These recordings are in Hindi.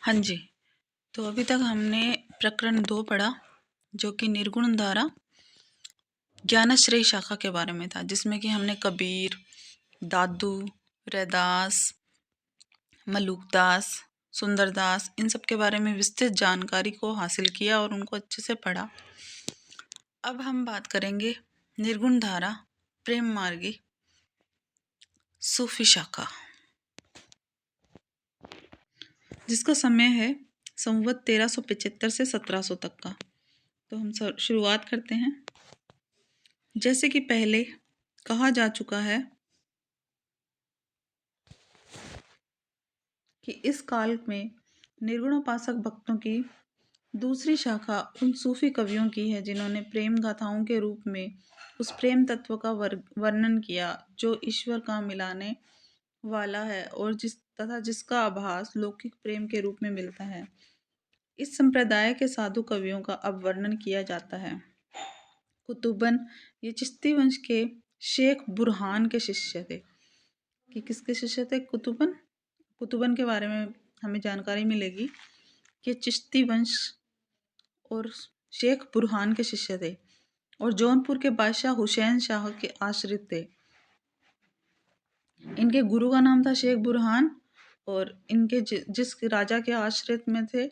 हाँ जी। तो अभी तक हमने प्रकरण 2 पढ़ा, जो कि निर्गुण धारा ज्ञानाश्रयी शाखा के बारे में था, जिसमें कि हमने कबीर, दादू, रैदास, मलुकदास, सुंदरदास इन सब के बारे में विस्तृत जानकारी को हासिल किया और उनको अच्छे से पढ़ा। अब हम बात करेंगे निर्गुण धारा प्रेम मार्गी सूफी शाखा, जिसका समय है संवत 1375 से 1700 तक का। तो हम शुरुआत करते हैं। जैसे कि पहले कहा जा चुका है कि इस काल में निर्गुणोपासक भक्तों की दूसरी शाखा उन सूफी कवियों की है जिन्होंने प्रेम गाथाओं के रूप में उस प्रेम तत्व का वर्णन किया जो ईश्वर का मिलाने वाला है और जिसका आभास लौकिक प्रेम के रूप में मिलता है। इस संप्रदाय के साधु कवियों का अब वर्णन किया जाता है। कुतुबन ये चिश्ती वंश के शेख बुरहान के शिष्य थे। कि किसके शिष्य थे? कुतुबन के बारे में हमें जानकारी मिलेगी कि चिश्ती वंश और शेख बुरहान के शिष्य थे और जौनपुर के बादशाह हुसैन शाह के आश्रित थे। इनके गुरु का नाम था शेख बुरहान और इनके जिस राजा के आश्रित में थे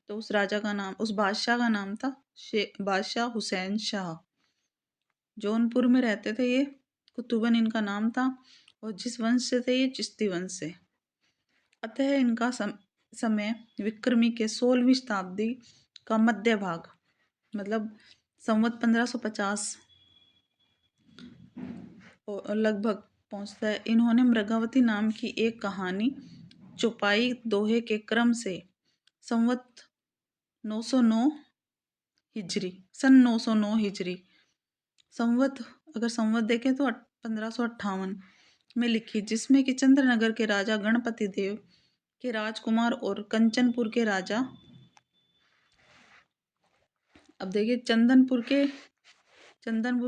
तो उस बादशाह का नाम था बादशाह हुसैन शाह। जौनपुर में रहते थे ये। कुतुबन इनका नाम था और जिस वंश से थे ये चिश्ती वंश से। अतः इनका समय विक्रमी के 16वीं शताब्दी का मध्य भाग मतलब संवत 1550 लगभग पहुंचता है। इन्होंने मृगावती नाम की एक कहानी चौपाई दोहे के क्रम से संवत 909 हिजरी सन 909 हिजरी अगर संवत देखें तो 1558 में लिखी, जिसमें कि चंद्रनगर के राजा गणपति देव के राजकुमार और कंचनपुर के राजा, अब देखिए चंदनपुर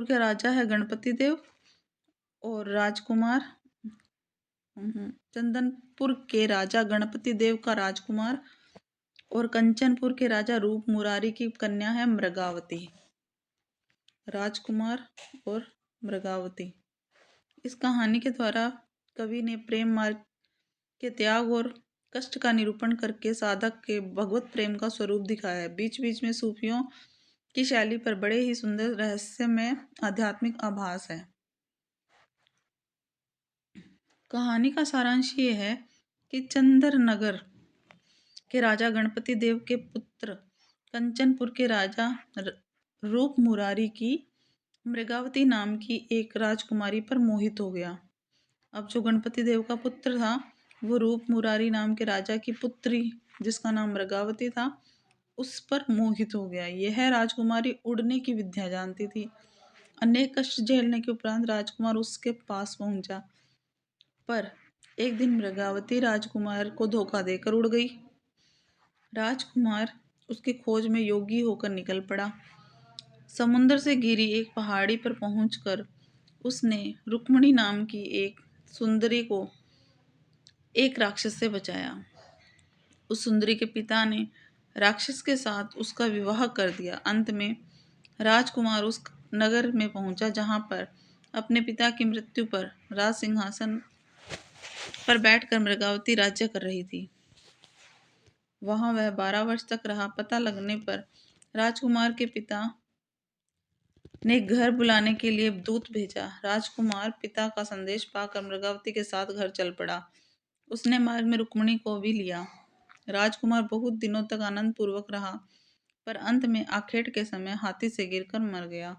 के राजा है गणपति देव और राजकुमार, चंदनपुर के राजा गणपति देव का राजकुमार और कंचनपुर के राजा रूप मुरारी की कन्या है मृगावती। राजकुमार और मृगावती। इस कहानी के द्वारा कवि ने प्रेम मार्ग के त्याग और कष्ट का निरूपण करके साधक के भगवत प्रेम का स्वरूप दिखाया है। बीच बीच में सूफियों की शैली पर बड़े ही सुंदर रहस्यमय आध्यात्मिक आभास है। कहानी का सारांश ये है कि चंद्रनगर के राजा गणपति देव के पुत्र कंचनपुर के राजा रूप मुरारी की मृगावती नाम की एक राजकुमारी पर मोहित हो गया। अब जो गणपति देव का पुत्र था वो रूप मुरारी नाम के राजा की पुत्री जिसका नाम मृगावती था उस पर मोहित हो गया। यह राजकुमारी उड़ने की विद्या जानती थी। अनेक कष्ट झेलने के उपरांत राजकुमार उसके पास पहुंचा, पर एक दिन मृगावती राजकुमार को धोखा देकर उड़ गई। राजकुमार उसकी खोज में योगी होकर निकल पड़ा। समुद्र से घिरी एक पहाड़ी पर पहुंचकर उसने रुक्मणी नाम की एक सुंदरी को एक राक्षस से बचाया। उस सुंदरी के पिता ने राक्षस के साथ उसका विवाह कर दिया। अंत में राजकुमार उस नगर में पहुंचा जहां पर अपने पिता की मृत्यु पर राज सिंहासन पर बैठकर मृगावती राज्य कर रही थी। वहां वह 12 वर्ष तक रहा। पता लगने पर राजकुमार के पिता ने घर बुलाने के लिए दूत भेजा। राजकुमार पिता का संदेश पाकर मृगावती के साथ घर चल पड़ा। उसने मार्ग में रुक्मिणी को भी लिया। राजकुमार बहुत दिनों तक आनंद पूर्वक रहा, पर अंत में आखेट के समय हाथी से गिरकर मर गया।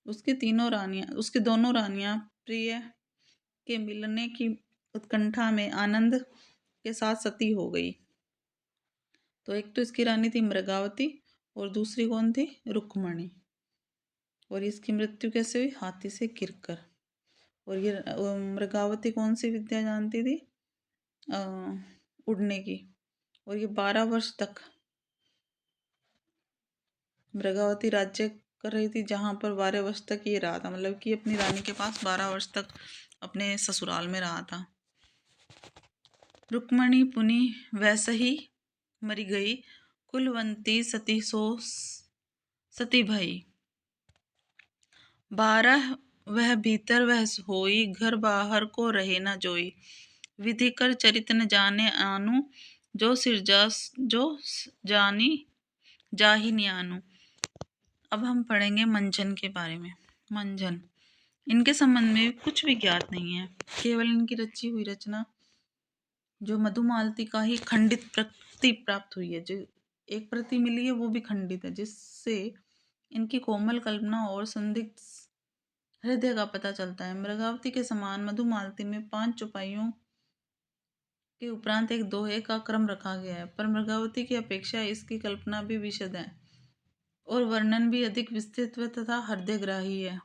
उसकी दोनों रानियां प्रिय के मिलने की उत्कंठा में आनंद के साथ सती हो गई। तो एक तो इसकी रानी थी मृगावती और दूसरी कौन थी? रुक्मिणी। और इसकी मृत्यु कैसे हुई? हाथी से गिरकर। और ये मृगावती कौन सी विद्या जानती थी? उड़ने की। और ये 12 वर्ष तक मृगावती राज्य कर रही थी, जहां पर 12 वर्ष तक ये रहा था, मतलब कि अपनी रानी के पास 12 वर्ष तक अपने ससुराल में रहा था। रुक्मिणी पुनि वैसे ही मरी गई कुलवंती सती सो सती भई। 12 वह भीतर वह होई, घर बाहर को रहे न जोई। विधि कर चरित न जाने आनु, जो जो जानी जाहि न्यानु। अब हम पढ़ेंगे मंजन के बारे में। मंजन, इनके संबंध में कुछ भी ज्ञात नहीं है, केवल इनकी रची हुई रचना जो मधुमालती का ही खंडित प्रति प्राप्त हुई है, जो एक प्रति मिली है वो भी खंडित है, जिससे इनकी कोमल कल्पना और संदिग्ध हृदय का पता चलता है। मृगावती के समान मधुमालती में 5 चौपाइयों के उपरांत एक दोहे का क्रम रखा गया है, पर मृगावती की अपेक्षा इसकी कल्पना भी विशद है और वर्णन भी अधिक विस्तृत तथा हृदयग्राही है।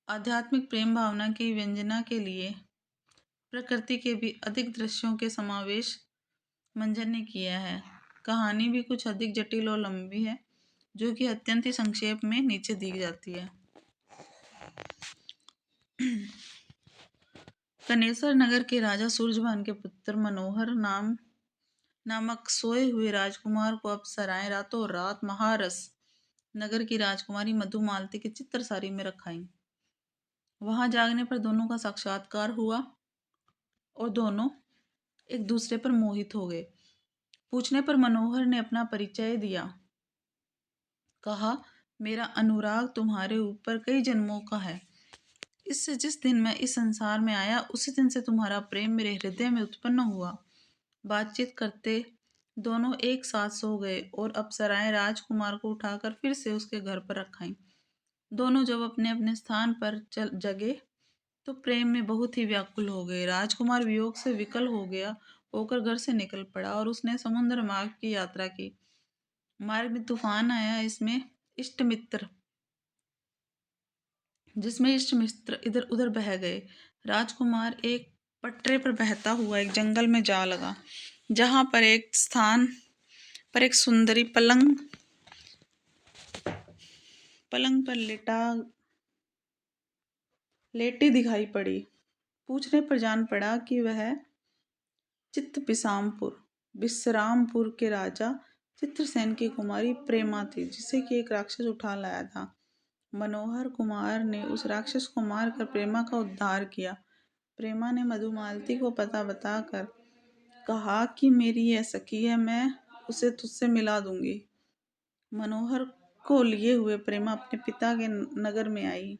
आध्यात्मिक प्रेम भावना की व्यंजना के लिए प्रकृति के भी अधिक दृश्यों के समावेश मंजन ने किया है। कहानी भी कुछ अधिक जटिल और लंबी है, जो कि अत्यंत ही संक्षेप में नीचे दी जाती है। कनेसर नगर के राजा सूरजभान के पुत्र मनोहर नामक सोए हुए राजकुमार को अप्सराएं रातों रात महारस नगर की राजकुमारी मधुमालती की चित्रसारी में रखाई। वहां जागने पर दोनों का साक्षात्कार हुआ और दोनों एक दूसरे पर मोहित हो गए। पूछने पर मनोहर ने अपना परिचय दिया। कहा, मेरा अनुराग तुम्हारे ऊपर कई जन्मों का है। इससे जिस दिन मैं इस संसार में आया उसी दिन से तुम्हारा प्रेम मेरे हृदय में उत्पन्न हुआ। बातचीत करते दोनों एक साथ सो गए और अप्सराएं राजकुमार को उठाकर फिर से उसके घर पर रखाई। दोनों जब अपने अपने स्थान पर जगे तो प्रेम में बहुत ही व्याकुल हो गए। राजकुमार वियोग से विकल होकर घर से निकल पड़ा और उसने समुद्र मार्ग की यात्रा की। मार्ग में तूफान आया, जिसमें इष्ट मित्र इधर उधर बह गए। राजकुमार एक पटरे पर बहता हुआ एक जंगल में जा लगा, जहां पर एक स्थान पर एक सुंदरी पलंग पर लेटी दिखाई पड़ी। पूछने पर जान पड़ा कि वह विश्रामपुर के राजा चित्रसेन की कुमारी प्रेमा थी, जिसे कि एक राक्षस उठा लाया था। मनोहर कुमार ने उस राक्षस को मारकर प्रेमा का उद्धार किया। प्रेमा ने मधुमालती को पता बताकर कहा कि मेरी यह सखी है, मैं उसे तुझसे मिला दूंगी। मनोहर को लिए हुए प्रेमा अपने पिता के नगर में आई।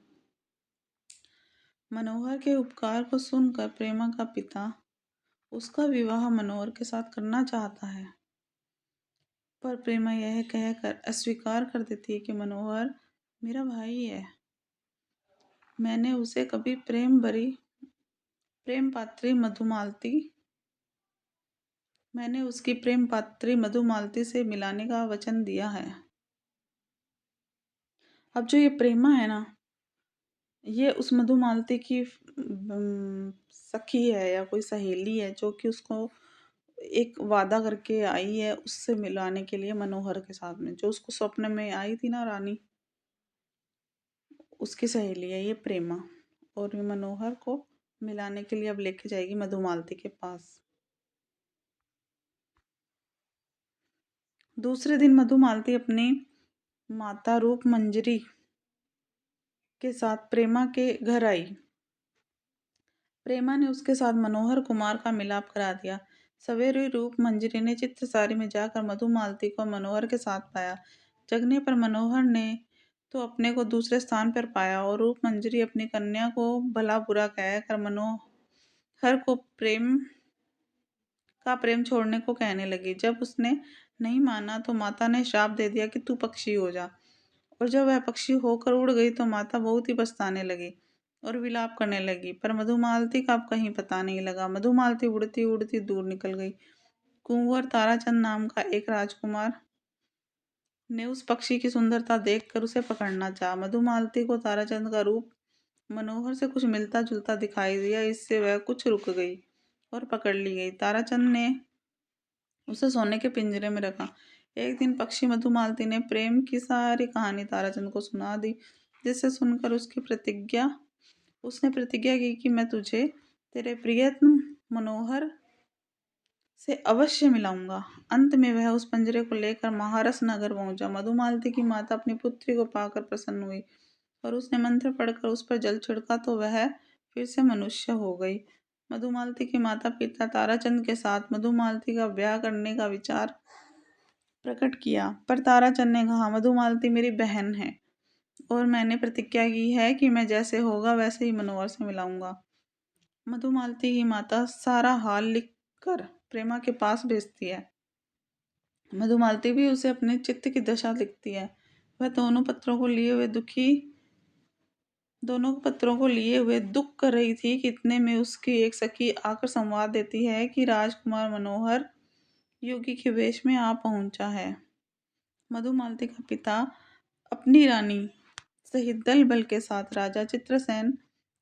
मनोहर के उपकार को सुनकर प्रेमा का पिता उसका विवाह मनोहर के साथ करना चाहता है, पर प्रेमा यह कहकर अस्वीकार कर देती है कि मनोहर मेरा भाई है। मैंने उसे कभी उसकी प्रेम पात्री मधुमालती से मिलाने का वचन दिया है। अब जो ये प्रेमा है ना, ये उस मधुमालती की सखी है या कोई सहेली है, जो कि उसको एक वादा करके आई है उससे मिलाने के लिए मनोहर के साथ में। जो उसको स्वप्न में आई थी ना रानी, उसकी सहेली है ये प्रेमा, और ये मनोहर को मिलाने के लिए अब लेके जाएगी मधुमालती के पास। दूसरे दिन मधुमालती अपनी माता रूप मंजरी के साथ प्रेमा के घर आई। प्रेमा ने उसके साथ मनोहर कुमार का मिलाप करा दिया। सवेरे रूप मंजरी ने चित्रसारी में जाकर मधुमालती को मनोहर के साथ पाया। जगने पर मनोहर ने तो अपने को दूसरे स्थान पर पाया और रूप मंजरी अपनी कन्या को भला बुरा कहकर मनोहर को प्रेम छोड़ने को कहने लगी। जब उसने नहीं माना तो माता ने श्राप दे दिया कि तू पक्षी हो जा, और जब वह पक्षी होकर उड़ गई तो माता बहुत ही पछताने लगी और विलाप करने लगी, पर मधुमालती का अब कहीं पता नहीं लगा। मधुमालती उड़ती उड़ती दूर निकल गई। कुंवर ताराचंद नाम का एक राजकुमार ने उस पक्षी की सुंदरता देखकर उसे पकड़ना चाहा। मधुमालती को ताराचंद का रूप मनोहर से कुछ मिलता जुलता दिखाई दिया, इससे वह कुछ रुक गई और पकड़ ली गई। ताराचंद ने उसे सोने के पिंजरे में रखा। एक दिन पक्षी मधुमालती ने प्रेम की सारी कहानी ताराचंद को सुना दी, जिसे सुनकर उसने प्रतिज्ञा की कि मैं तुझे तेरे प्रियतम मनोहर से अवश्य मिलाऊंगा। अंत में वह उस पंजरे को लेकर महारस नगर पहुंचा। मधुमालती की माता अपनी पुत्री को पाकर प्रसन्न हुई और उसने मंत्र पढ़कर उस पर जल छिड़का तो वह फिर से मनुष्य हो गई। मधुमालती के माता पिता ताराचंद के साथ मधुमालती का ब्याह करने का विचार प्रकट किया, पर ताराचंद ने कहा, मधुमालती मेरी बहन है और मैंने प्रतिज्ञा की है कि मैं जैसे होगा वैसे ही मनोहर से मिलाऊंगा। मधुमालती की माता सारा हाल लिखकर प्रेमा के पास भेजती है। मधुमालती भी उसे अपने चित्त की दशा लिखती है। वह दोनों पत्रों को लिए हुए दुख कर रही थी कि इतने में उसकी एक सखी आकर संवाद देती है कि राजकुमार मनोहर योगी के वेश में आ पहुंचा है। मधुमालती का पिता अपनी रानी सहित दल बल के साथ राजा चित्रसेन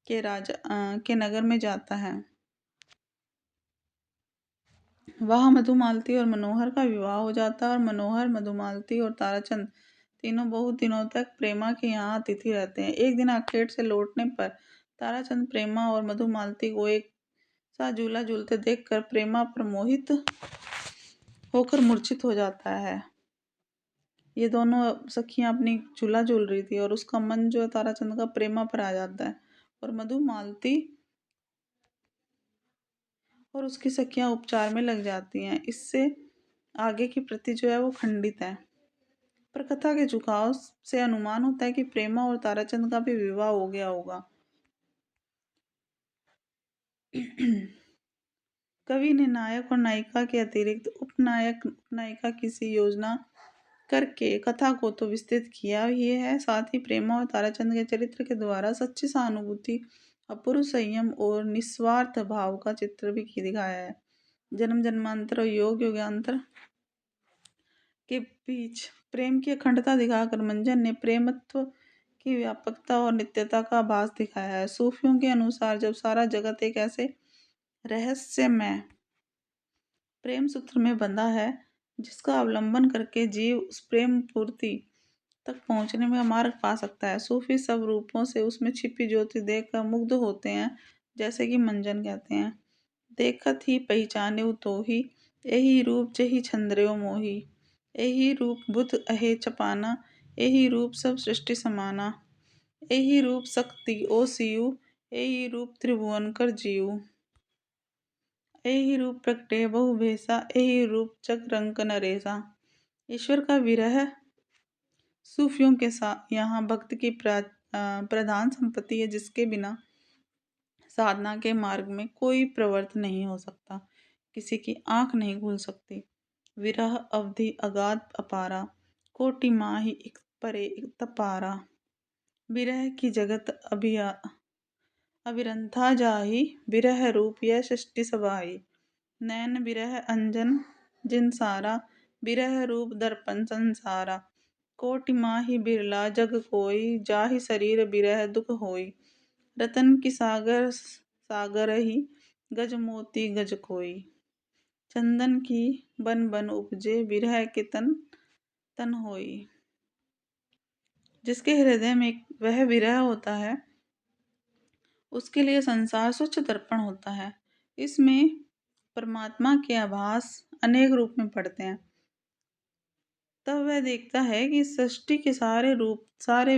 के नगर में जाता है। वहां मधुमालती और मनोहर का विवाह हो जाता है और मनोहर, मधुमालती और ताराचंद तीनों बहुत दिनों तक प्रेमा के यहाँ अतिथि रहते हैं। एक दिन आखेट से लौटने पर ताराचंद प्रेमा और मधुमालती को एक साथ झूला झूलते देखकर प्रेमा पर मोहित होकर मूर्छित हो जाता है। ये दोनों सखियां अपनी झूला झूल रही थी और उसका मन जो है ताराचंद का प्रेमा पर आ जाता है और मधुमालती और उसकी सखियां उपचार में लग जाती हैं। इससे आगे की प्रति जो है वो खंडित है, पर कथा के झुकाव से अनुमान होता है कि प्रेमा और ताराचंद का भी विवाह हो गया होगा। कवि ने नायक और नायिका के अतिरिक्त उपनायक उपनायिका की सी योजना करके कथा को तो विस्तृत किया ही है, साथ ही प्रेमा और ताराचंद के चरित्र के द्वारा सच्ची सहानुभूति, अपूर्व संयम और निस्वार्थ भाव का चित्र भी दिखाया है। जन्म जन्मांतर और योग युगांतर के बीच प्रेम की अखंडता दिखाकर मंजन ने प्रेमत्व की व्यापकता और नित्यता का आभास दिखाया है। सूफियों के अनुसार जब सारा जगत एक ऐसे रहस्यमय प्रेम सूत्र में बंधा है जिसका अवलंबन करके जीव उस प्रेम पूर्ति तक पहुंचने में मार्ग पा सकता है, सूफी सब रूपों से उसमें छिपी ज्योति देखकर मुग्ध होते हैं। जैसे कि मंजन कहते हैं, देखत ही पहचाने तो ही यही रूप जही छंद्रयो मोही, यही रूप बुध अहे चपाना, यही रूप सब सृष्टि समाना, यही रूप शक्ति ओ सियु, यही रूप त्रिभुवन कर जीव, यही रूप प्रगटे बहु भेसा, यही रूप चक्रंक नरेसा। ईश्वर का विरह सूफियों के साथ यहाँ भक्त की प्रधान संपत्ति है, जिसके बिना साधना के मार्ग में कोई प्रवृत्त नहीं हो सकता, किसी की आंख नहीं खुल सकती। विरह अवधि अगाध अपारा, कोटि माहि इक परे इक तपारा, विरह की जगत अभिरंथा जाहि, विरह रूप यह सृष्टि सबाई, नैन विरह अंजन जिन सारा, विरह रूप दर्पण संसारा, कोटि माहि बिरला जग कोई, जाहि शरीर विरह दुख होई, रतन की सागर सागर ही, गज मोती गज कोई, चंदन की बन बन उपजे, विरह के तन तन होई। जिसके हृदय में वह विरह होता है उसके लिए संसार स्वच्छ दर्पण होता है। इसमें परमात्मा के आभास अनेक रूप में पड़ते हैं। तब वह देखता है कि सृष्टि के सारे रूप, सारे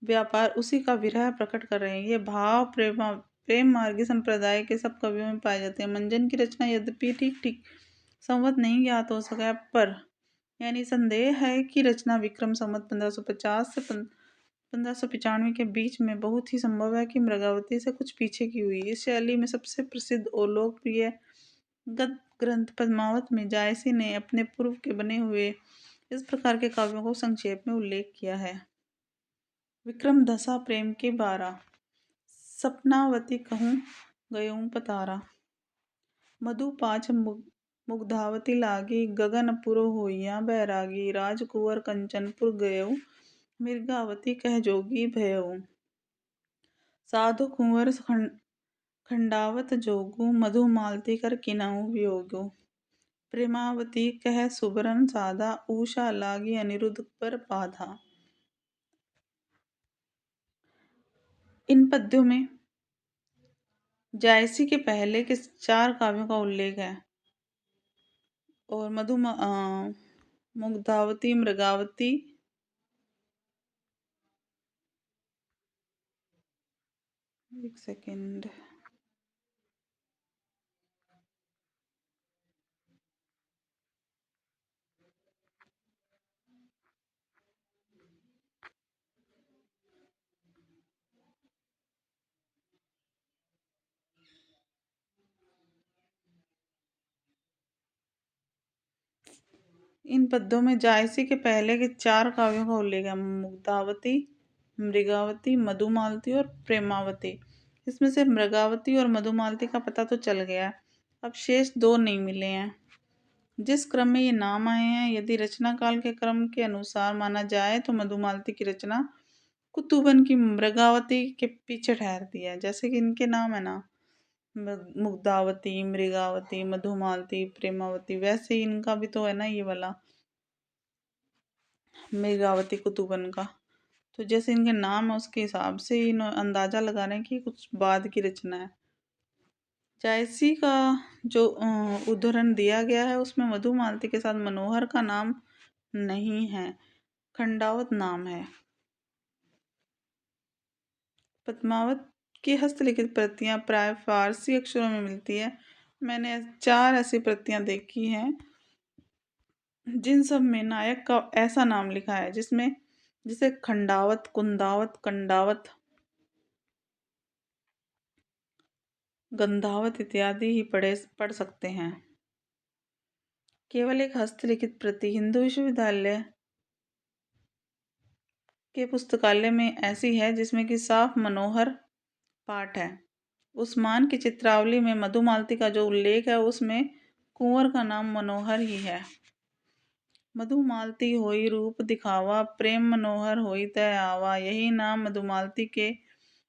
व्यापार उसी का विरह प्रकट कर रहे हैं। ये भाव प्रेम मार्गी संप्रदाय के सब कवियों में पाए जाते हैं। मंजन की रचना यद्यपि ठीक ठीक संवत नहीं ज्ञात हो सका, पर यानी संदेह है कि रचना विक्रम संवत 1550 से 1595 के बीच में बहुत ही संभव है कि मृगावती से कुछ पीछे की हुई। इस शैली में सबसे प्रसिद्ध और लोकप्रिय गद्य ग्रंथ पद्मावत में जायसी ने अपने पूर्व के बने हुए इस प्रकार के काव्यों को संक्षेप में उल्लेख किया है। विक्रम दशा प्रेम के 12, सपनावती कहूँ गयूं पतारा, मधु पाछ मुग्धावती लागी, गगनपुर होइया बैरागी, राजकुंवर कंचनपुर गयऊ, मृगावती कह जोगी भयऊ, साधु कुंवर खंडावत जोगू, मधुमालती कर किनाऊ वियोगू, प्रेमावती कह सुबरन साधा, उषा लागी अनिरुद्ध पर बाधा। इन पद्यों में जायसी के पहले के 4 काव्यों का उल्लेख है। और मुग्धावती, मृगावती, एक सेकेंड, इन पद्यों में जायसी के पहले के 4 काव्यों का उल्लेख है। मुग्धावती, मृगावती, मधुमालती और प्रेमावती। इसमें से मृगावती और मधुमालती का पता तो चल गया, अब शेष 2 नहीं मिले हैं। जिस क्रम में ये नाम आए हैं, यदि रचना काल के क्रम के अनुसार माना जाए तो मधुमालती की रचना कुतुबन की मृगावती के पीछे ठहरती है। जैसे कि इनके नाम है ना, मुग्धावती, मृगावती, मधुमालती, प्रेमावती, वैसे ही इनका भी तो है ना ये वाला मृगावती कुतुबन का। तो जैसे इनके नाम है उसके हिसाब से ही अंदाजा लगा रहे हैं कि कुछ बाद की रचना है। जायसी का जो उदाहरण दिया गया है उसमें मधुमालती के साथ मनोहर का नाम नहीं है, खंडावत नाम है। पद्मावत की हस्तलिखित प्रतियां प्राय फारसी अक्षरों में मिलती है। मैंने 4 ऐसी प्रतियां देखी हैं जिन सब में नायक का ऐसा नाम लिखा है जिसमें जिसे खंडावत, कुंदावत, कंडावत, गंधावत इत्यादि ही पढ़ सकते हैं। केवल एक हस्तलिखित प्रति हिंदू विश्वविद्यालय के पुस्तकालय में ऐसी है जिसमें कि साफ मनोहर पाठ है। उस्मान की चित्रावली में मधुमालती का जो उल्लेख है उसमें कुंवर का नाम मनोहर ही है। मधुमालती होई रूप दिखावा, प्रेम मनोहर होई तय आवा, यही नाम मधुमालती के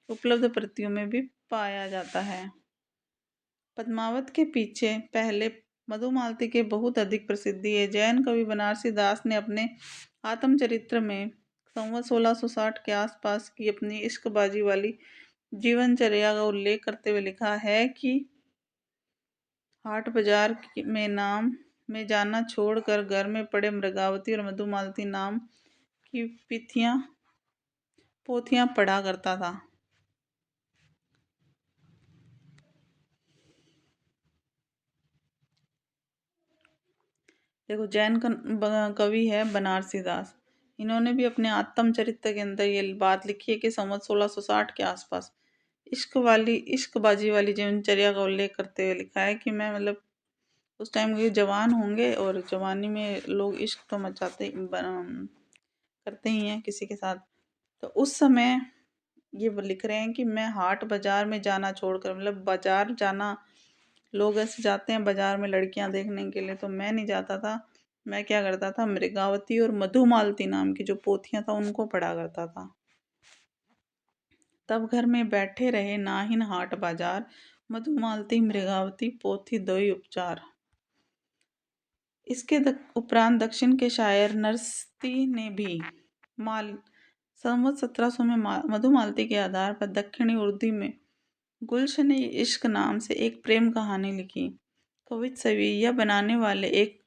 उपलब्ध प्रतियों में भी पाया जाता है। पद्मावत के पीछे पहले मधुमालती के बहुत अधिक प्रसिद्धि है। जैन कवि बनारसी दास ने अपने आत्मचरित्र में संवत 1660 के आसपास की अपनी इश्कबाजी वाली जीवनचर्या का उल्लेख करते हुए लिखा है कि हाट बाजार में नाम में जाना छोड़कर घर में पड़े मृगावती और मधुमालती नाम की पोथियां पढ़ा करता था। देखो, जैन कवि है बनारसी दास, इन्होंने भी अपने आत्मचरित्र के अंदर ये बात लिखी है कि संवत 1660 के आसपास इश्कबाजी वाली जीवनचर्या का उल्लेख करते हुए लिखा है कि मैं मतलब उस टाइम ये जवान होंगे और जवानी में लोग इश्क तो मचाते करते ही हैं किसी के साथ। तो उस समय ये लिख रहे हैं कि मैं हाट बाजार में जाना छोड़कर, मतलब बाजार जाना, लोग ऐसे जाते हैं बाजार में लड़कियां देखने के लिए, तो मैं नहीं जाता था। मैं क्या करता था, मृगावती और मधुमालती नाम की जो पोथियां था उनको पढ़ा करता था। तब घर में बैठे रहे नाहिन हाट बाजार, मधुमालती मृगावती पोथी दोई उपचार। इसके उपरांत दक्षिण के शायर नरस्ती ने भी माल संवत 1700 में मधुमालती के आधार पर दक्षिणी उर्दू में गुलशन इश्क नाम से एक प्रेम कहानी लिखी। कवित सवैया बनाने वाले एक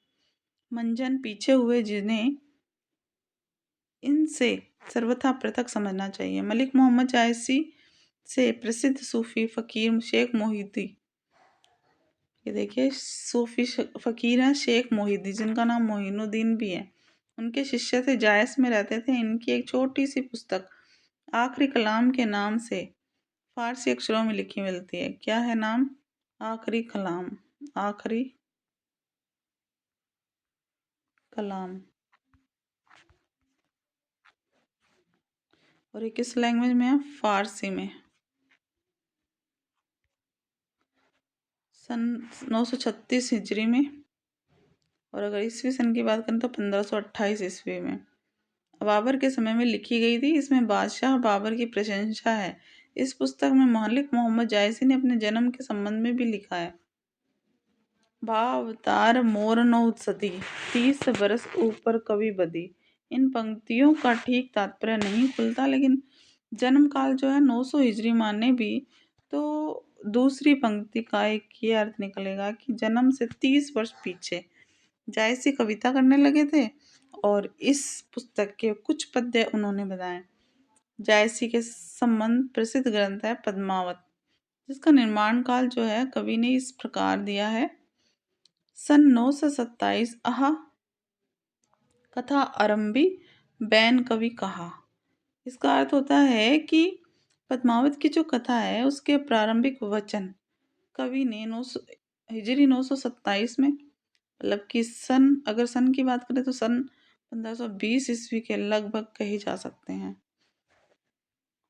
मंजन पीछे हुए जिन्हें इनसे सर्वथा पृथक समझना चाहिए। मलिक मोहम्मद जायसी से प्रसिद्ध सूफी फकीर शेख मोहिद्दी, ये देखिए सूफी फकीर हैं शेख मोहिद्दी, जिनका नाम मोहिनुद्दीन भी है। उनके शिष्य थे, जायस में रहते थे। इनकी एक छोटी सी पुस्तक आखिरी कलाम के नाम से फारसी अक्षरों में लिखी मिलती है। क्या है नाम? आखिरी कलाम। आखिरी कलाम। और ये किस लैंग्वेज में है? फारसी में। सन 936 हिजरी में, और अगर ईस्वी सन की बात करें तो 1528 ईस्वी में बाबर के समय में लिखी गई थी। इसमें बादशाह बाबर की प्रशंसा है। इस पुस्तक में मलिक मोहम्मद जायसी ने अपने जन्म के संबंध में भी लिखा है। भावतार मोरनो सदी 30 बरस ऊपर कवि बदी। इन पंक्तियों का ठीक तात्पर्य नहीं खुलता, लेकिन जन्म काल जो है 900 हिजरी माने भी तो दूसरी पंक्ति का एक ये अर्थ निकलेगा कि जन्म से 30 वर्ष पीछे जायसी कविता करने लगे थे और इस पुस्तक के कुछ पद्य उन्होंने बताए। जायसी के संबंध प्रसिद्ध ग्रंथ है पद्मावत, जिसका निर्माण काल जो है कवि ने इस प्रकार दिया है। सन 927 आह कथा आरंभी बैन कवि कहा। इसका अर्थ होता है कि पद्मावत की जो कथा है उसके प्रारंभिक वचन कवि ने हिजरी 927 में, मतलब कि सन, अगर सन की बात करें तो सन 1520 ईस्वी के लगभग कहे जा सकते हैं।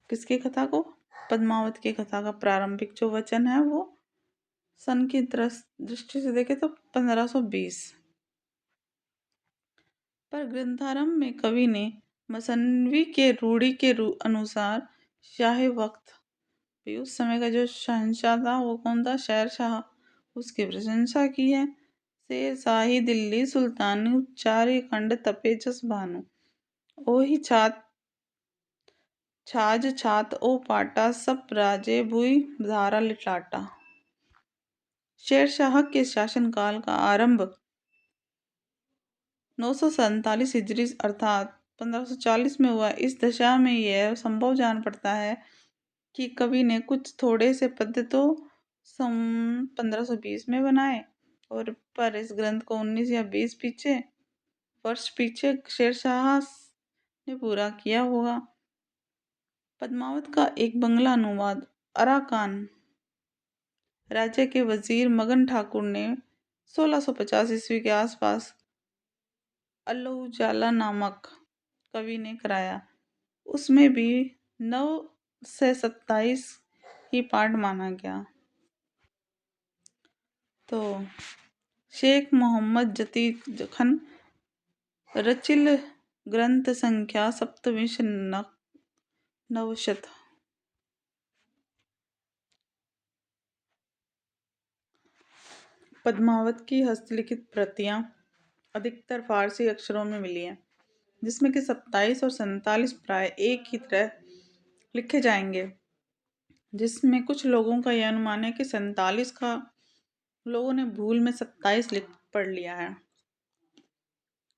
किसकी कथा को? पद्मावत की कथा का प्रारंभिक जो वचन है वो सन की दृष्टि से देखें तो 1520। पर ग्रंथारंभ में कवि ने मसनवी के रूढ़ी के अनुसार शाह वक्त भी, उस समय का जो शहंशाह था वो कौन था? शेर शाह, उसकी प्रशंसा की है। शेर शाही दिल्ली सुल्तानी उच्चारी खंड तपे जस भानु, ओही छाज छात ओ पाटा सब राजे भुई धारा लिटाटा। शेर शाह के शासनकाल का आरंभ 947 हिजरी अर्थात 1540 में हुआ। इस दशा में यह संभव जान पड़ता है कि कवि ने कुछ थोड़े से पद्य तो सन 1520 में बनाए और पर इस ग्रंथ को 19 या 20 वर्ष पीछे शेरशाह ने पूरा किया होगा। पद्मावत का एक बांग्ला अनुवाद अराकान राज्य के वजीर मगन ठाकुर ने 1650 ईस्वी के आसपास अल्लाहुजाला नामक कवि ने कराया। उसमें भी 9 से 27 ही पाठ माना गया। तो शेख मोहम्मद जती खन रचिल ग्रंथ संख्या सप्तविंश नवशत। पद्मावत की हस्तलिखित प्रतियां अधिकतर फारसी अक्षरों में मिली हैं, जिसमें कि 27 और 47 प्राय एक ही तरह लिखे जाएंगे, जिसमें कुछ लोगों का यह अनुमान है कि 47 का लोगों ने भूल में 27 लिख पढ़ लिया है।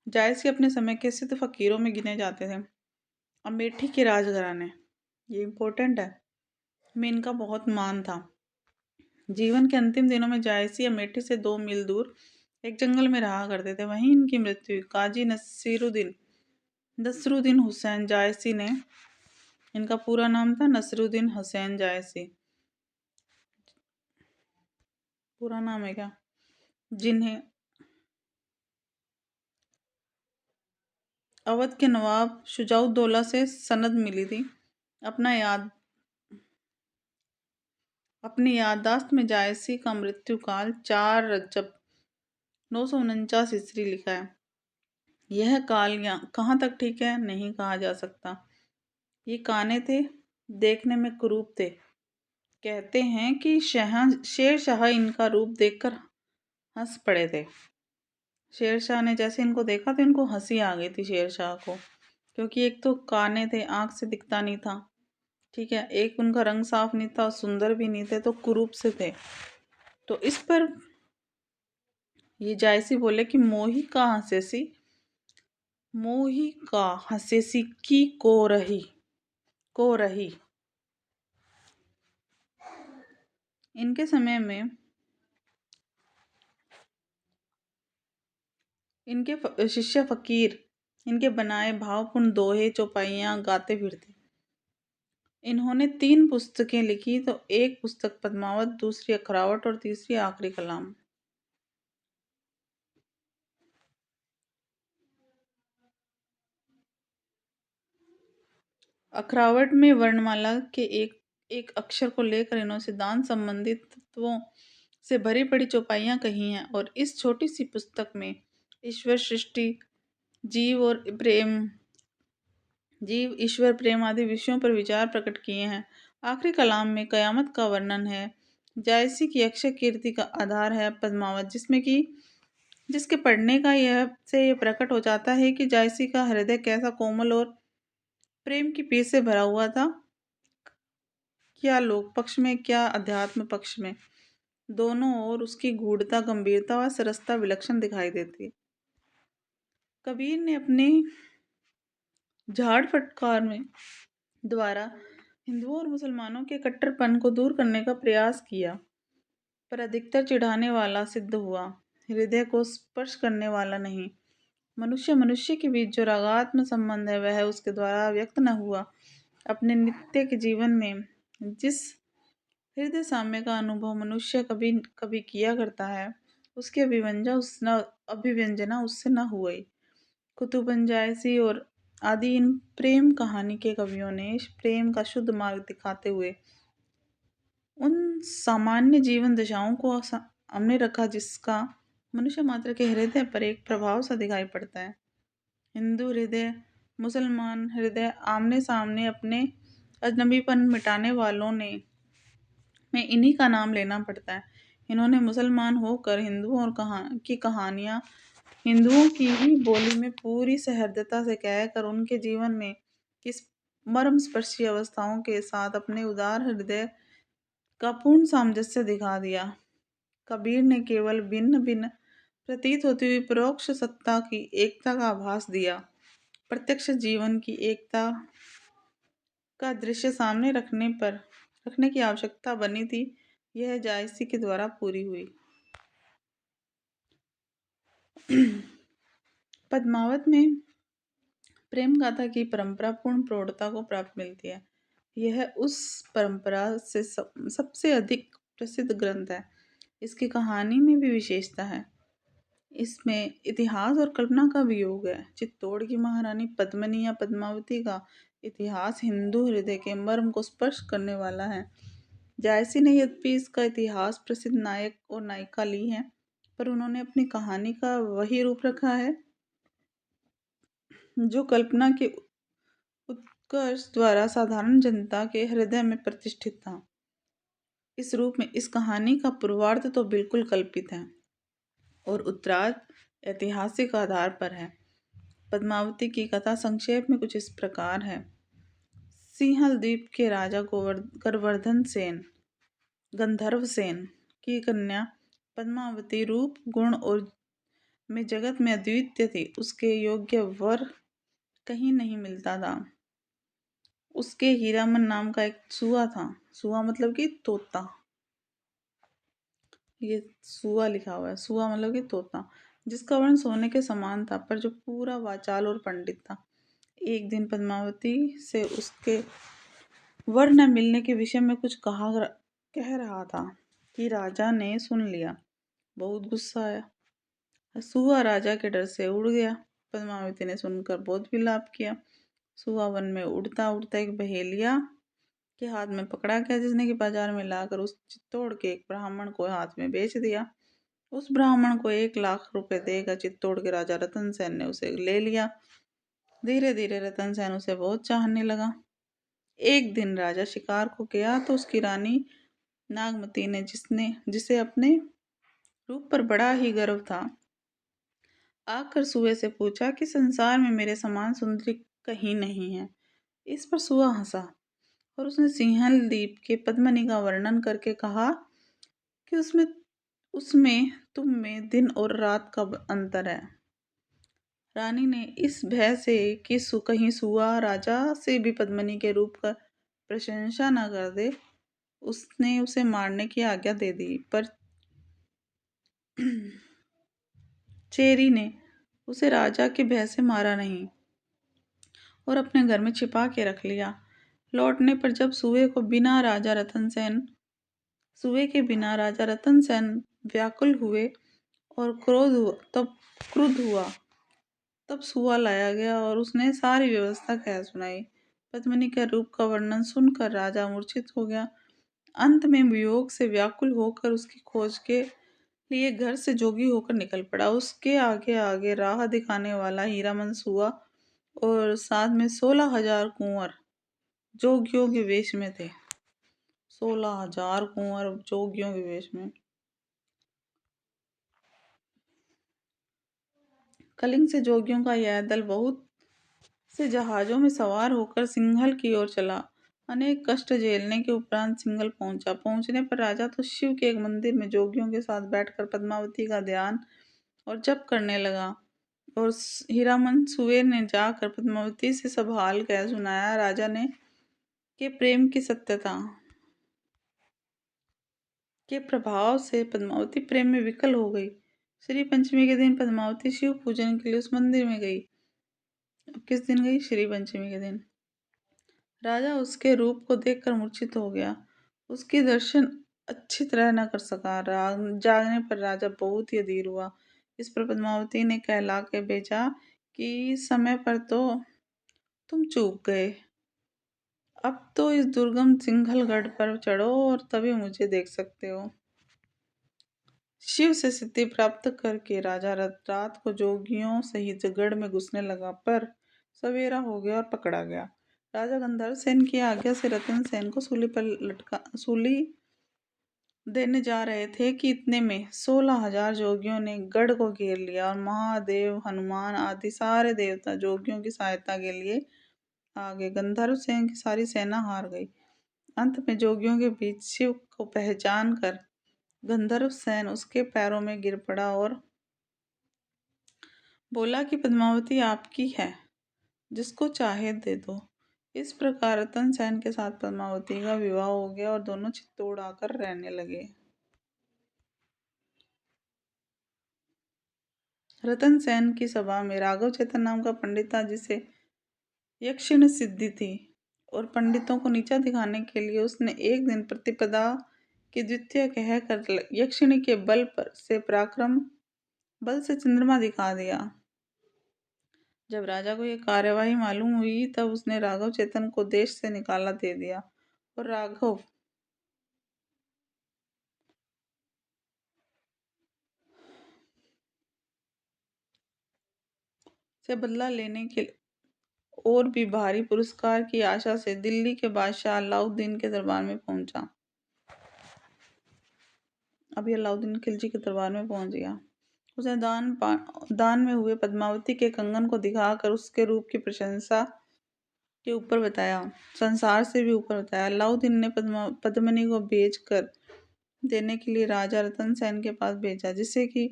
जायसी अपने समय के सिद्ध फकीरों में गिने जाते थे। अमेठी के राजघराने, ये इम्पोर्टेंट है, में इनका बहुत मान था। जीवन के अंतिम दिनों में जायसी अमेठी से 2 मील दूर एक जंगल में रहा करते थे। वहीं इनकी मृत्यु काजी नसरुद्दीन हुसैन जायसी ने, इनका पूरा नाम था नसरुद्दीन हुसैन जायसी, पूरा नाम है क्या, जिन्हें अवध के नवाब शुजाउद्दौला से सनद मिली थी। अपनी याददाश्त में जायसी का मृत्यु काल 4 रजब 949 ईस्वी लिखा है। यह काल कहाँ तक ठीक है नहीं कहा जा सकता। ये काने थे, देखने में कुरूप थे। कहते हैं कि शेर शाह इनका रूप देखकर हंस पड़े थे। शेर शाह ने जैसे इनको देखा तो इनको हंसी आ गई थी शेर शाह को, क्योंकि एक तो काने थे, आंख से दिखता नहीं था, ठीक है, एक उनका रंग साफ नहीं था, सुंदर भी नहीं थे, तो कुरूप से थे। तो इस पर ये जायसी बोले कि मोही का हंसेसी की को रही। इनके समय में इनके शिष्य फकीर इनके बनाए भावपूर्ण दोहे चौपाइयाँ गाते फिरते। इन्होंने 3 पुस्तकें लिखी, तो एक पुस्तक पद्मावत, दूसरी अखरावट और तीसरी आखिरी कलाम। अखरावट में वर्णमाला के एक अक्षर को लेकर इन्होंने सिद्धांत संबंधित तत्वों से भरी पड़ी चौपाइयाँ कही हैं, और इस छोटी सी पुस्तक में ईश्वर सृष्टि, जीव ईश्वर प्रेम आदि विषयों पर विचार प्रकट किए हैं। आखिरी कलाम में कयामत का वर्णन है। जायसी की अक्षय कीर्ति का आधार है पद्मावत, जिसके पढ़ने का यह प्रकट हो जाता है कि जायसी का हृदय कैसा कोमल और प्रेम की पीर से भरा हुआ था। क्या लोक पक्ष में, क्या अध्यात्म पक्ष में, दोनों ओर उसकी गूढ़ता, गंभीरता और सरसता विलक्षण दिखाई देती है। कबीर ने अपने झाड़ फटकार में द्वारा हिंदुओं और मुसलमानों के कट्टरपन को दूर करने का प्रयास किया, पर अधिकतर चिढ़ाने वाला सिद्ध हुआ, हृदय को स्पर्श करने वाला नहीं। मनुष्य मनुष्य के बीच जो रागात्म संबंध है वह उसके द्वारा व्यक्त न हुआ। अपने नित्य के जीवन में जिस हृदय साम्य का अनुभव मनुष्य कभी कभी किया करता है, उसकी अभिव्यंजना उससे न हुई। कुतुबन जायसी और आदि इन प्रेम कहानी के कवियों ने प्रेम का शुद्ध मार्ग दिखाते हुए उन सामान्य जीवन दशाओं को सामने रखा जिसका मनुष्य मात्र के हृदय पर एक प्रभाव सा दिखाई पड़ता है। हिंदू हृदय, मुसलमान हृदय आमने सामने अपने अजनबीपन मिटाने वालों ने में इन्हीं का नाम लेना पड़ता है। इन्होंने मुसलमान होकर हिंदुओं और की कहानियाँ हिंदुओं की ही बोली में पूरी सहृदयता से कहकर उनके जीवन में किस मर्मस्पर्शी अवस्थाओं के साथ अपने उदार हृदय का पूर्ण सामंजस्य दिखा दिया। कबीर ने केवल भिन्न भिन्न प्रतीत होती हुई परोक्ष सत्ता की एकता का आभास दिया। प्रत्यक्ष जीवन की एकता का दृश्य सामने रखने की आवश्यकता बनी थी, यह जायसी के द्वारा पूरी हुई। पद्मावत में प्रेम गाथा की परंपरा पूर्ण प्रौढ़ता को प्राप्त मिलती है। यह उस परंपरा से सबसे अधिक प्रसिद्ध ग्रंथ है। इसकी कहानी में भी विशेषता है। इसमें इतिहास और कल्पना का वियोग है। चित्तौड़ की महारानी पद्मिनी या पद्मावती का इतिहास हिंदू हृदय के मर्म को स्पर्श करने वाला है। जायसी ने यद्यपि इसका इतिहास प्रसिद्ध नायक और नायिका ली है, पर उन्होंने अपनी कहानी का वही रूप रखा है जो कल्पना के उत्कर्ष द्वारा साधारण जनता के हृदय में प्रतिष्ठित था। इस रूप में इस कहानी का पूर्वार्ध तो बिल्कुल कल्पित है और उत्तरार्ध ऐतिहासिक आधार पर है। पद्मावती की कथा संक्षेप में कुछ इस प्रकार है। सिंहल द्वीप के राजा गोवर्धन सेन, गंधर्व सेन की कन्या पद्मावती रूप, गुण और में जगत में अद्वितीय थी। उसके योग्य वर कहीं नहीं मिलता था। उसके हीरामन नाम का एक सुआ था। सुआ मतलब कि तोता, ये सुआ लिखा हुआ है। सुआ मतलब कि तोता, जिसका वर्ण सोने के समान था, पर जो पूरा वाचाल और पंडित था। एक दिन पद्मावती से उसके वर न मिलने के विषय में कुछ कह रहा था कि राजा ने सुन लिया। बहुत गुस्सा आया। सुआ राजा के डर से उड़ गया। पद्मावती ने सुनकर बहुत विलाप किया। सुआ वन में उड़ता उड़ता एक बहेलिया के हाथ में पकड़ा गया, जिसने कि बाजार में लाकर उस चित्तौड़ के एक ब्राह्मण को हाथ में बेच दिया। उस ब्राह्मण को 1 लाख रुपए देकर चित्तौड़ के राजा रतन सेन ने उसे ले लिया। धीरे धीरे रतन सेन उसे बहुत चाहने लगा। एक दिन राजा शिकार को गया तो उसकी रानी नागमती ने जिसे अपने रूप पर बड़ा ही गर्व था, आकर सुए से पूछा कि संसार में मेरे समान सुंदरी कहीं नहीं है। इस पर सुआ हंसा और उसने सिंहल द्वीप के पद्मिनी का वर्णन करके कहा कि उसमें उसमें तुम में दिन और रात का अंतर है। रानी ने इस भय से कि कहीं सुआ राजा से भी पद्मिनी के रूप का प्रशंसा न कर दे, उसने उसे मारने की आज्ञा दे दी। पर चेरी ने उसे राजा के भय से मारा नहीं और अपने घर में छिपा के रख लिया। लौटने पर जब सुए के बिना राजा रतन सेन व्याकुल हुए और क्रुद्ध हुआ, तब सुआ लाया गया और उसने सारी व्यवस्था कह सुनाई। पद्मिनी के रूप का वर्णन सुनकर राजा मूर्छित हो गया। अंत में वियोग से व्याकुल होकर उसकी खोज के लिए घर से जोगी होकर निकल पड़ा। उसके आगे आगे राह दिखाने वाला हीरामन सुआ और साथ में 16,000 कुंवर जोगियों के वेश में थे। 16,000 कुंवर जोगियों के वेश में। कलिंग से जोगियों का यह दल बहुत से जहाजों में सवार होकर सिंहल की ओर चला। अनेक कष्ट झेलने के उपरांत सिंघल पहुंचा। पहुंचने पर राजा तो शिव के एक मंदिर में जोगियों के साथ बैठकर पद्मावती का ध्यान और जप करने लगा। और हीरामन सुवेर ने जाकर पद्मावती से सब हाल कह सुनाया राजा ने के प्रेम की सत्यता के प्रभाव से पद्मावती प्रेम में विकल हो गई। श्री पंचमी के दिन पद्मावती शिव पूजन के लिए उस मंदिर में गई। अब किस दिन गई? श्री पंचमी के दिन। राजा उसके रूप को देखकर मूर्छित हो गया। उसकी दर्शन अच्छी तरह न कर सका। जागने पर राजा बहुत ही अधीर हुआ। इस पर पद्मावती ने कहला के भेजा कि समय पर तो तुम चूक गए, अब तो इस दुर्गम सिंघलगढ़ पर चढ़ो और तभी मुझे देख सकते हो। शिव से सिद्धि प्राप्त करके राजा रात को जोगियों सहित गढ़ में घुसने लगा, पर सवेरा हो गया और पकड़ा गया। राजा गंधर्व सेन की आज्ञा से रतन सेन को सूली देने जा रहे थे कि इतने में 16,000 जोगियों ने गढ़ को घेर लिया और महादेव, हनुमान आदि सारे देवता जोगियों की सहायता के लिए आ गए। गंधर्व सेन की सारी सेना हार गई। अंत में जोगियों के बीच शिव को पहचान कर गंधर्व सेन उसके पैरों में गिर पड़ा और बोला कि पद्मावती आपकी है, जिसको चाहे दे दो। इस प्रकार रतन सेन के साथ पद्मावती का विवाह हो गया और दोनों चित्तौड़ आकर रहने लगे। रतन सेन की सभा में राघव चेतन नाम का पंडित था, जिसे यक्षिणी सिद्धि थी, और पंडितों को नीचा दिखाने के लिए उसने एक दिन प्रतिपदा की द्वितीय कहकर यक्षिणी के बल से पराक्रम बल से चंद्रमा दिखा दिया। जब राजा को यह कार्यवाही मालूम हुई तब उसने राघव चेतन को देश से निकाला दे दिया और राघव से बदला लेने के और भी भारी पुरस्कार की आशा से दिल्ली के बादशाह अलाउद्दीन के दरबार में पहुंचा। अभी अलाउद्दीन खिलजी के दरबार में पहुंच गया। उसने दान में हुए पद्मावती के कंगन को दिखाकर उसके रूप की प्रशंसा के ऊपर बताया, संसार से भी ऊपर बताया। अलाउद्दीन ने पद्मिनी को बेच कर देने के लिए राजा रतन सेन के पास भेजा, जिससे कि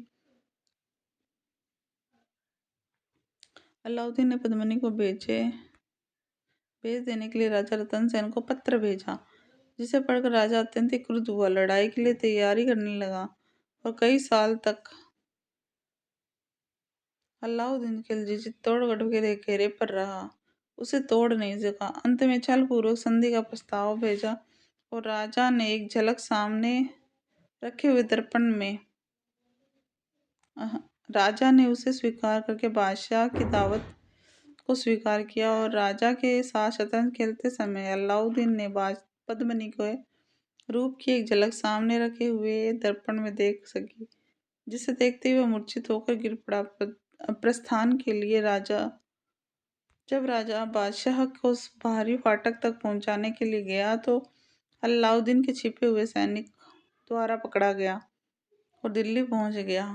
अलाउद्दीन ने पद्मिनी को बेच देने के लिए राजा रतन सेन को पत्र भेजा, जिसे पढ़कर राजा अत्यंत क्रुद्ध हुआ, लड़ाई के लिए तैयारी करने लगा और कई साल तक अलाउद्दीन खिलजी चित्तौड़गढ़ के घेरे पर रहा, उसे तोड़ नहीं सका। अंत में छल पूर्वक संधि का प्रस्ताव भेजा और राजा ने एक झलक सामने रखे हुए दर्पण में राजा ने उसे स्वीकार करके बादशाह की दावत को स्वीकार किया। और राजा के साथ शतरंज खेलते समय अलाउद्दीन ने पद्मिनी को रूप की एक झलक सामने रखे हुए दर्पण में देख सकी, जिसे देखते हुए मूर्छित होकर गिर पड़ा। प्रस्थान के लिए जब राजा बादशाह को उस बाहरी फाटक तक पहुंचाने के लिए गया तो अलाउद्दीन के छिपे हुए सैनिक द्वारा पकड़ा गया और दिल्ली पहुंच गया।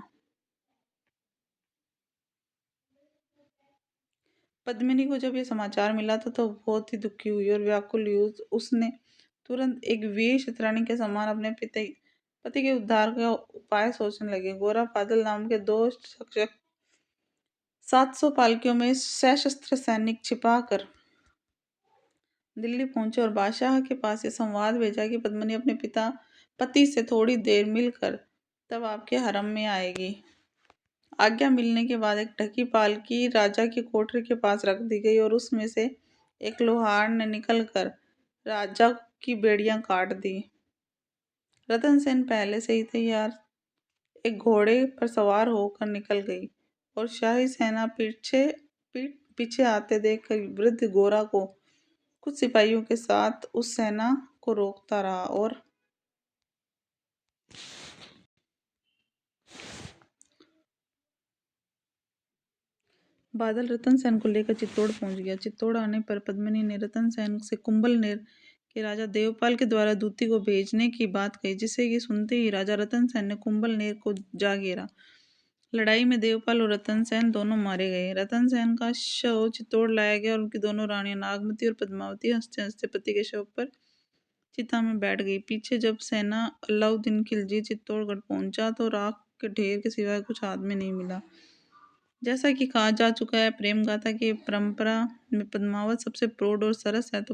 पद्मिनी को जब यह समाचार मिला तो बहुत ही दुखी हुई और व्याकुल हुई। उसने तुरंत एक वीर शतरानी के समान अपने पति के उद्धार का उपाय सोचने लगे। गोरा बादल नाम के 2 शिक्षक 700 पालकियों में सशस्त्र सैनिक छिपाकर दिल्ली पहुंचे और बादशाह के पास ये संवाद भेजा कि पद्मिनी अपने पति से थोड़ी देर मिलकर तब आपके हरम में आएगी। आज्ञा मिलने के बाद एक ढकी पालकी राजा की कोठरी के पास रख दी गई और उसमें से एक लोहार ने निकलकर राजा की बेड़ियां काट दी। रतन सेन पहले से ही तैयार एक घोड़े पर सवार होकर निकल गई और शाही सेना पीछे आते देखकर वृद्ध गोरा को कुछ सिपाहियों के साथ उस सेना को रोकता रहा और बादल रतन सेन को लेकर चित्तौड़ पहुंच गया। चित्तौड़ आने पर पद्मिनी ने रतन सेन से कुंभलनेर के राजा देवपाल के द्वारा दूती को भेजने की बात कही, जिसे कि सुनते ही राजा रतन सेन ने कुंभलनेर को जा घेरा। लड़ाई में देवपाल और रतन सेन दोनों मारे गए। रतन सेन का शव चित्तौड़ लाया गया और उनकी दोनों रानियां नागमती और पद्मावती हंसते हंसते पति के शव पर चिता में बैठ गई। पीछे जब सेना अलाउद्दीन खिलजी चित्तौड़गढ़ पहुंचा तो राख के ढेर के सिवाय कुछ हाथ में नहीं मिला। जैसा कि कहा जा चुका है, प्रेम गाथा की परंपरा में पद्मावत सबसे प्रौढ़ और सरस है, तो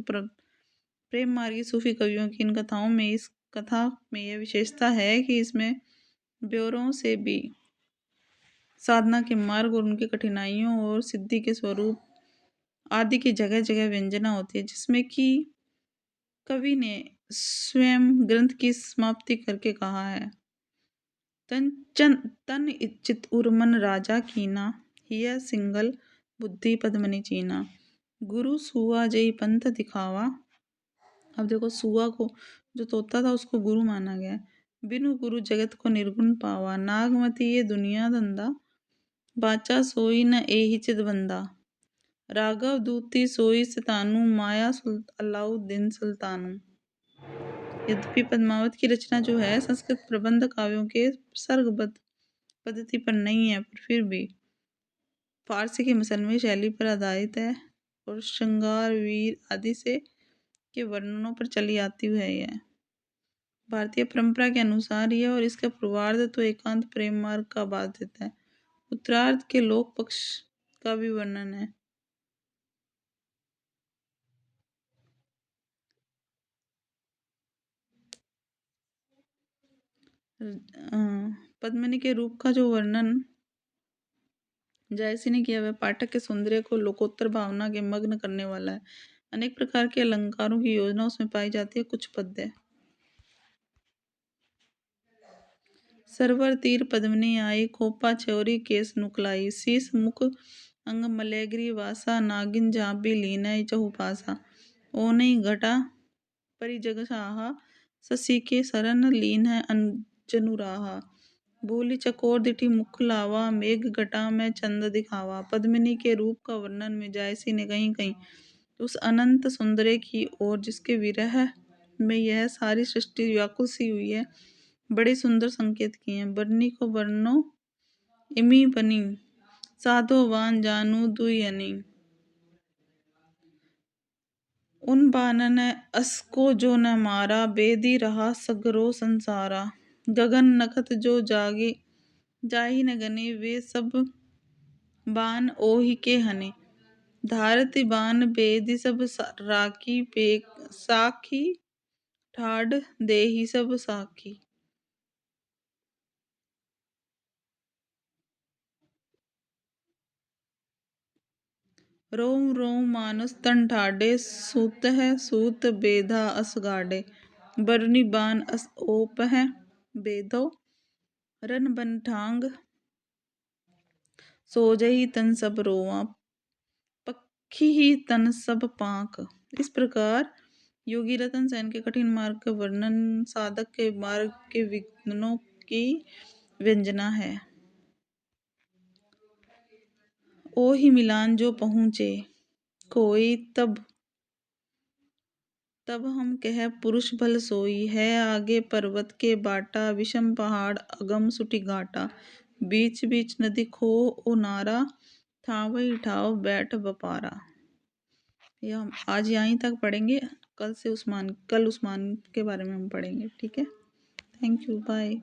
प्रेम मार्गी सूफी कवियों की इन कथाओं में इस कथा में यह विशेषता है कि इसमें ब्योरों से भी साधना के मार्ग और उनकी कठिनाइयों और सिद्धि के स्वरूप आदि की जगह जगह व्यंजना होती है, जिसमें कि कवि ने स्वयं ग्रंथ की समाप्ति करके कहा है, तन चित उर्मन राजा कीना, हिय सिंगल बुद्धि पद्मनि चीना, गुरु सुआ जई पंथ दिखावा। अब देखो, सुआ को जो तोता था उसको गुरु माना गया। बिनु गुरु जगत को निर्गुण पावा, नागमती ये दुनिया धंधा, बाचा सोई न एहि चित बंदा, राघव दूती सोई सतानु, माया अलाउद्दीन सुल्तानु। यद्यपि पद्मावत की रचना जो है संस्कृत प्रबंध काव्यों के सर्गबद्ध पद्धति पर नहीं है, पर फिर भी फारसी की मसलमी शैली पर आधारित है और श्रृंगार वीर आदि से के वर्णनों पर चली आती है। यह भारतीय परंपरा के अनुसार यह और इसका पूर्वार्ध तो एकांत प्रेम मार्ग का बात देता है, उत्तरार्ध के लोक पक्ष का भी वर्णन है। पद्मिनी के रूप का जो वर्णन जायसी ने किया वह पाठक के सौंदर्य को लोकोत्तर भावना के मग्न करने वाला है। अनेक प्रकार के अलंकारों की योजना उसमें पाई जाती है। कुछ पद्य: सरवर तीर पद्मिनी आई, खोपा चौरी केस नुकलाई, शीस मुख अंग मलयगिरी वासा, नागिन जाबी लीन चहुपासा, ओनई घटा परिजग साहा, शशि के शरण लीन है अंजनु राहा, भूलि चकोर दिठी मुख लावा, मेघ घटा में चंद दिखावा। पद्मिनी के रूप का वर्णन में जायसी ने कहीं कहीं उस अनंत सौंदर्य की ओर जिसके विरह में यह सारी सृष्टि व्याकुल सी हुई है, बड़े सुंदर संकेत किए हैं। बरनी को बरनो इमी बनी, साधो वान जानू दुयनी, उन बानन असको जो न मारा, बेदी रहा सगरो संसारा, गगन नखत जो जागे जाही न गने, वे सब बान ओहि के हने, धारति बान बेदी सब राखी, साखी ठाड देही सब साखी। रोम रोम मानस तन ठाडे, सूत है सूत बेधा अस गाडे, बरनी बान अस ओप है बेधो, रन बन ठांग सोजही तन सब रोआ, पक्षी ही तन सब पांक। इस प्रकार योगी रतन सेन के कठिन मार्ग का वर्णन साधक के मार्ग के विघ्नों की व्यंजना है। ओ ही मिलान जो पहुँचे कोई, तब हम कह पुरुष भल सोई, है आगे पर्वत के बाटा, विषम पहाड़ अगम सुटी घाटा, बीच बीच नदी खो ओ नारा, ठावई ठाव बैठ बपारा। ये हम आज यहीं तक पढ़ेंगे, कल उस्मान के बारे में हम पढ़ेंगे। ठीक है, थैंक यू, बाय।